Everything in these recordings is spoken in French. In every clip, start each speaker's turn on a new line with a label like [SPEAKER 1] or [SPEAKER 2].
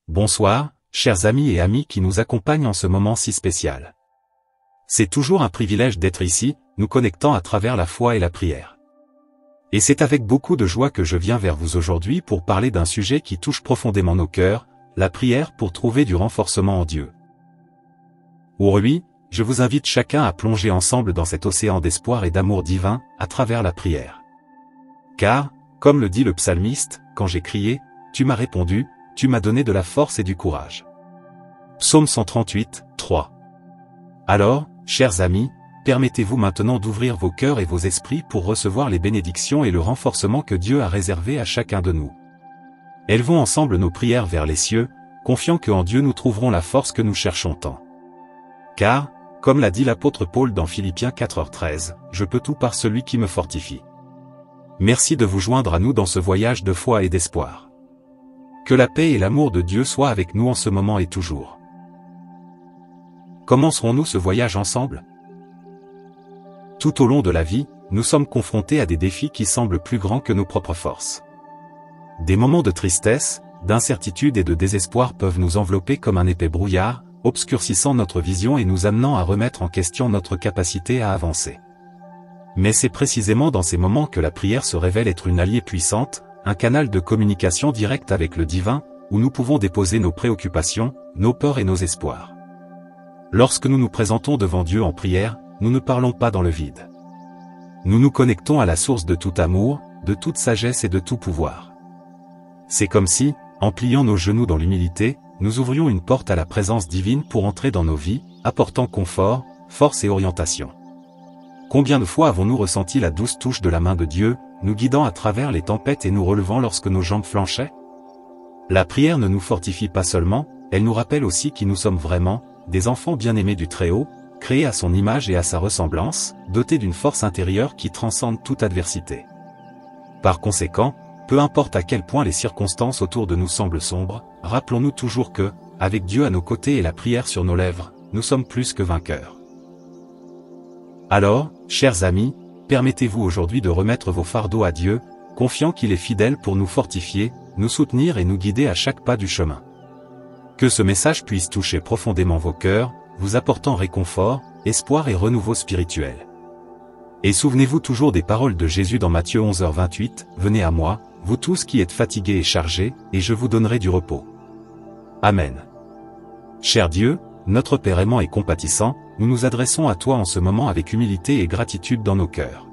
[SPEAKER 1] Bonsoir, chers amis et amis qui nous accompagnent en ce moment si spécial. C'est toujours un privilège d'être ici, nous connectant à travers la foi et la prière. Et c'est avec beaucoup de joie que je viens vers vous aujourd'hui pour parler d'un sujet qui touche profondément nos cœurs, la prière pour trouver du renforcement en Dieu. Aujourd'hui, je vous invite chacun à plonger ensemble dans cet océan d'espoir et d'amour divin, à travers la prière. Car, comme le dit le psalmiste, quand j'ai crié, tu m'as répondu, tu m'as donné de la force et du courage. Psaume 138, 3. Alors, chers amis, permettez-vous maintenant d'ouvrir vos cœurs et vos esprits pour recevoir les bénédictions et le renforcement que Dieu a réservé à chacun de nous. Élevons ensemble nos prières vers les cieux, confiant qu'en Dieu nous trouverons la force que nous cherchons tant. Car, comme l'a dit l'apôtre Paul dans Philippiens 4h13, je peux tout par celui qui me fortifie. Merci de vous joindre à nous dans ce voyage de foi et d'espoir. Que la paix et l'amour de Dieu soient avec nous en ce moment et toujours. Commencerons-nous ce voyage ensemble? Tout au long de la vie, nous sommes confrontés à des défis qui semblent plus grands que nos propres forces. Des moments de tristesse, d'incertitude et de désespoir peuvent nous envelopper comme un épais brouillard, obscurcissant notre vision et nous amenant à remettre en question notre capacité à avancer. Mais c'est précisément dans ces moments que la prière se révèle être une alliée puissante, un canal de communication direct avec le divin, où nous pouvons déposer nos préoccupations, nos peurs et nos espoirs. Lorsque nous nous présentons devant Dieu en prière, nous ne parlons pas dans le vide. Nous nous connectons à la source de tout amour, de toute sagesse et de tout pouvoir. C'est comme si, en pliant nos genoux dans l'humilité, nous ouvrions une porte à la présence divine pour entrer dans nos vies, apportant confort, force et orientation. Combien de fois avons-nous ressenti la douce touche de la main de Dieu, nous guidant à travers les tempêtes et nous relevant lorsque nos jambes flanchaient? La prière ne nous fortifie pas seulement, elle nous rappelle aussi qui nous sommes vraiment, des enfants bien-aimés du Très-Haut, créés à son image et à sa ressemblance, dotés d'une force intérieure qui transcende toute adversité. Par conséquent, peu importe à quel point les circonstances autour de nous semblent sombres, rappelons-nous toujours que, avec Dieu à nos côtés et la prière sur nos lèvres, nous sommes plus que vainqueurs. Alors, chers amis, permettez-vous aujourd'hui de remettre vos fardeaux à Dieu, confiant qu'il est fidèle pour nous fortifier, nous soutenir et nous guider à chaque pas du chemin. Que ce message puisse toucher profondément vos cœurs, vous apportant réconfort, espoir et renouveau spirituel. Et souvenez-vous toujours des paroles de Jésus dans Matthieu 11h28, « Venez à moi, vous tous qui êtes fatigués et chargés, et je vous donnerai du repos. » Amen. Cher Dieu, notre Père aimant et compatissant, nous nous adressons à toi en ce moment avec humilité et gratitude dans nos cœurs.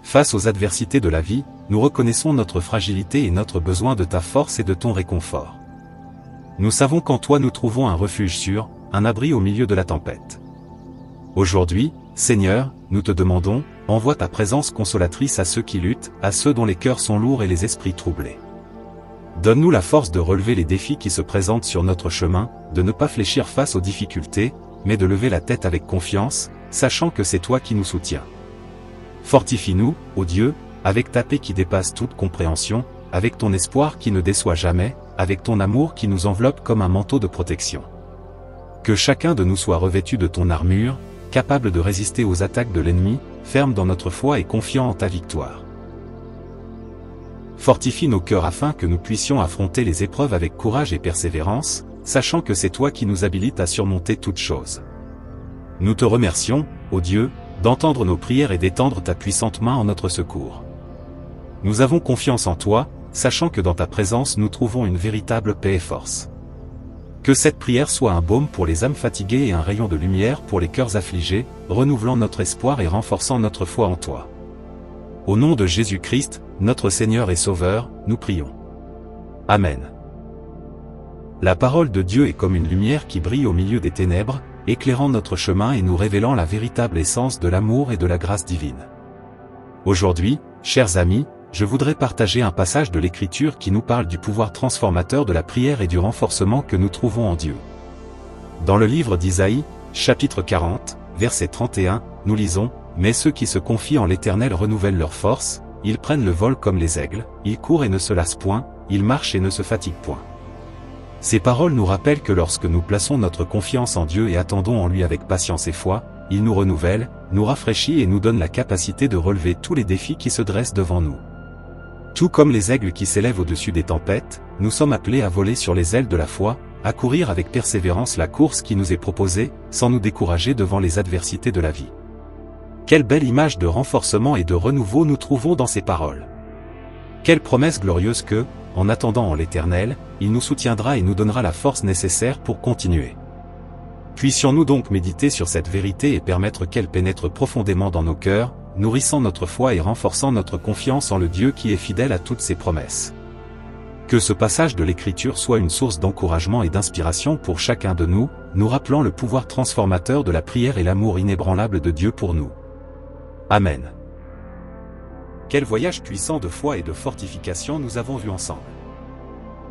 [SPEAKER 1] Face aux adversités de la vie, nous reconnaissons notre fragilité et notre besoin de ta force et de ton réconfort. Nous savons qu'en toi nous trouvons un refuge sûr, un abri au milieu de la tempête. Aujourd'hui, Seigneur, nous te demandons, envoie ta présence consolatrice à ceux qui luttent, à ceux dont les cœurs sont lourds et les esprits troublés. Donne-nous la force de relever les défis qui se présentent sur notre chemin, de ne pas fléchir face aux difficultés, mais de lever la tête avec confiance, sachant que c'est toi qui nous soutiens. Fortifie-nous, ô Dieu, avec ta paix qui dépasse toute compréhension, avec ton espoir qui ne déçoit jamais, avec ton amour qui nous enveloppe comme un manteau de protection. Que chacun de nous soit revêtu de ton armure, capable de résister aux attaques de l'ennemi, ferme dans notre foi et confiant en ta victoire. Fortifie nos cœurs afin que nous puissions affronter les épreuves avec courage et persévérance, sachant que c'est toi qui nous habilites à surmonter toutes choses. Nous te remercions, ô Dieu, d'entendre nos prières et d'étendre ta puissante main en notre secours. Nous avons confiance en toi, sachant que dans ta présence nous trouvons une véritable paix et force. Que cette prière soit un baume pour les âmes fatiguées et un rayon de lumière pour les cœurs affligés, renouvelant notre espoir et renforçant notre foi en toi. Au nom de Jésus-Christ, notre Seigneur et Sauveur, nous prions. Amen. La parole de Dieu est comme une lumière qui brille au milieu des ténèbres, éclairant notre chemin et nous révélant la véritable essence de l'amour et de la grâce divine. Aujourd'hui, chers amis, je voudrais partager un passage de l'Écriture qui nous parle du pouvoir transformateur de la prière et du renforcement que nous trouvons en Dieu. Dans le livre d'Isaïe, chapitre 40, verset 31, nous lisons « Mais ceux qui se confient en l'Éternel renouvellent leur force, ils prennent le vol comme les aigles, ils courent et ne se lassent point, ils marchent et ne se fatiguent point. » Ces paroles nous rappellent que lorsque nous plaçons notre confiance en Dieu et attendons en lui avec patience et foi, il nous renouvelle, nous rafraîchit et nous donne la capacité de relever tous les défis qui se dressent devant nous. Tout comme les aigles qui s'élèvent au-dessus des tempêtes, nous sommes appelés à voler sur les ailes de la foi, à courir avec persévérance la course qui nous est proposée, sans nous décourager devant les adversités de la vie. Quelle belle image de renforcement et de renouveau nous trouvons dans ces paroles. Quelle promesse glorieuse que, en attendant en l'Éternel, il nous soutiendra et nous donnera la force nécessaire pour continuer. Puissions-nous donc méditer sur cette vérité et permettre qu'elle pénètre profondément dans nos cœurs, nourrissant notre foi et renforçant notre confiance en le Dieu qui est fidèle à toutes ses promesses. Que ce passage de l'Écriture soit une source d'encouragement et d'inspiration pour chacun de nous, nous rappelant le pouvoir transformateur de la prière et l'amour inébranlable de Dieu pour nous. Amen. Quel voyage puissant de foi et de fortification nous avons vu ensemble.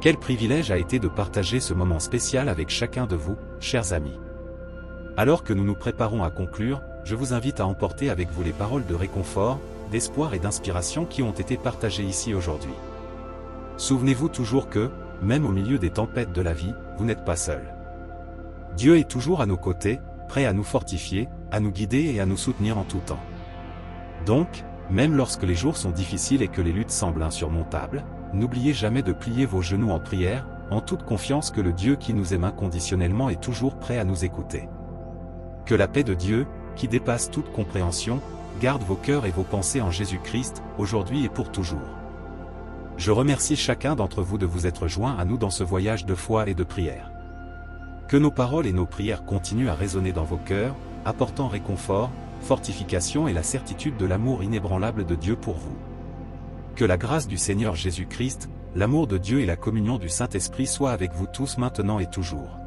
[SPEAKER 1] Quel privilège a été de partager ce moment spécial avec chacun de vous, chers amis. Alors que nous nous préparons à conclure, je vous invite à emporter avec vous les paroles de réconfort, d'espoir et d'inspiration qui ont été partagées ici aujourd'hui. Souvenez-vous toujours que, même au milieu des tempêtes de la vie, vous n'êtes pas seul. Dieu est toujours à nos côtés, prêt à nous fortifier, à nous guider et à nous soutenir en tout temps. Donc, même lorsque les jours sont difficiles et que les luttes semblent insurmontables, n'oubliez jamais de plier vos genoux en prière, en toute confiance que le Dieu qui nous aime inconditionnellement est toujours prêt à nous écouter. Que la paix de Dieu, qui dépasse toute compréhension, garde vos cœurs et vos pensées en Jésus-Christ, aujourd'hui et pour toujours. Je remercie chacun d'entre vous de vous être joints à nous dans ce voyage de foi et de prière. Que nos paroles et nos prières continuent à résonner dans vos cœurs, apportant réconfort, fortification et la certitude de l'amour inébranlable de Dieu pour vous. Que la grâce du Seigneur Jésus-Christ, l'amour de Dieu et la communion du Saint-Esprit soient avec vous tous maintenant et toujours.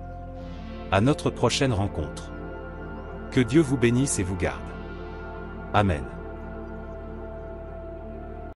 [SPEAKER 1] À notre prochaine rencontre. Que Dieu vous bénisse et vous garde. Amen.